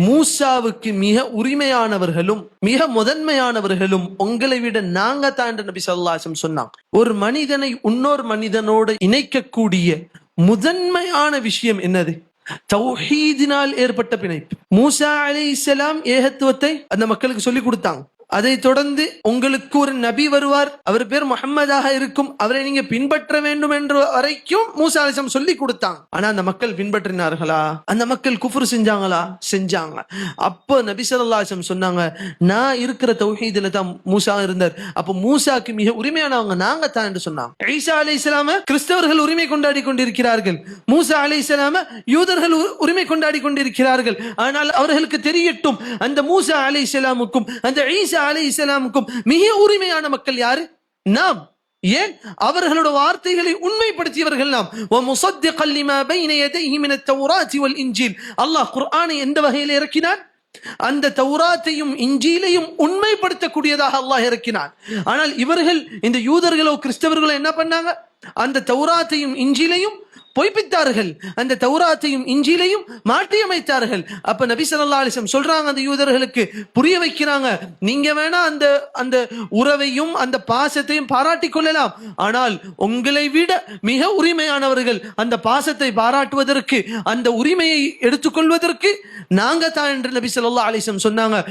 மூசாவுக்கு மிக உரிமையானவர்களும் மிக முதன்மையானவர்களும் உங்களை விட நாங்க தான் என்று நபி ஸல்லல்லாஹு அலைஹி வஸல்லம் சொன்னாங்க. ஒரு மனிதனை இன்னொரு மனிதனோடு இணைக்கக்கூடிய முதன்மையான விஷயம் என்னது? தௌஹீதினால் ஏற்பட்ட பிணைப்பு. மூசா அலைஹிஸ்ஸலாம் ஏகத்துவத்தை அந்த மக்களுக்கு சொல்லி கொடுத்தாங்க. அதை தொடர்ந்து உங்களுக்கு ஒரு நபி வருவார், அவர் பேர் முஹம்மதாக இருக்கும், அவரை நீங்க பின்பற்ற வேண்டும் என்ற வரைக்கும் மூசா அலைஹிஸ்ஸலாம் சொல்லி கொடுத்தாங்க. ஆனா அந்த மக்கள் பின்பற்றினார்களா? அந்த மக்கள் குஃப்ர் செஞ்சாங்களா? செஞ்சாங்க. அப்போ நபி ஸல்லல்லாஹு அலைஹி வஸல்லம் சொன்னாங்க, நான் இருக்கிற தௌஹீதுல தான் மூசா இருந்தார், அப்ப மூசாக்கு மிக உரிமையானவங்க நாங்க தான் என்று சொன்னாங்க. ஈசா அலைஹிஸ்ஸலாம் கிறிஸ்தவர்கள் உரிமை கொண்டாடி கொண்டிருக்கிறார்கள், மூசா அலைஹிஸ்ஸலாம் யூதர்கள் உரிமை கொண்டாடி கொண்டிருக்கிறார்கள். ஆனால் அவர்களுக்கு தெரியட்டும், அந்த மூசா அலைஹிஸ்ஸலாமுக்கும் அந்த ஈசா அலைஹிஸ்ஸலாமுக்கும் மிக உரிமையான மக்கள் யாரு? நாம். ஏன்? அவர்களோட வார்த்தைகளை உண்மைப்படுத்தியவர்கள் நாம். وَمُصَدِّقًا لِمَا بَيْنَ يَدَيْهِ مِنَ التَّوْرَاةِ وَالْإِنْجِيلِ. அல்லாஹ் குர்ஆனை எந்த வகையில் இறக்கினான்? அந்த தௌராத்தையும் இன்ஜீலையும் உண்மைப்படுத்தக்கூடியதாக அல்லாஹ் இறக்கினான். ஆனால் இவர்கள், இந்த யூதர்களோ கிறிஸ்தவர்களோ என்ன பண்ணாங்க? அந்த தௌராத்தையும் இன்ஜீலையும் பொய்ப்பித்தார்கள், அந்த தௌராத்தையும் இன்ஜீலையும் மாற்றியமைத்தார்கள். அப்ப நபி ஸல்லல்லாஹு அலைஹி வஸல்லம் சொல்றாங்க, அந்த யூதர்களுக்கு புரிய வைக்கிறாங்க, நீங்க வேணா அந்த உறவையும் அந்த பாசத்தையும் பாராட்டிக் கொள்ளலாம், ஆனால் உங்களை விட மிக உரிமையானவர்கள் அந்த பாசத்தை பாராட்டுவதற்கு, அந்த உரிமையை எடுத்துக்கொள்வதற்கு நாங்க தான் என்று நபி ஸல்லல்லாஹு அலைஹி வஸல்லம் சொன்னாங்க.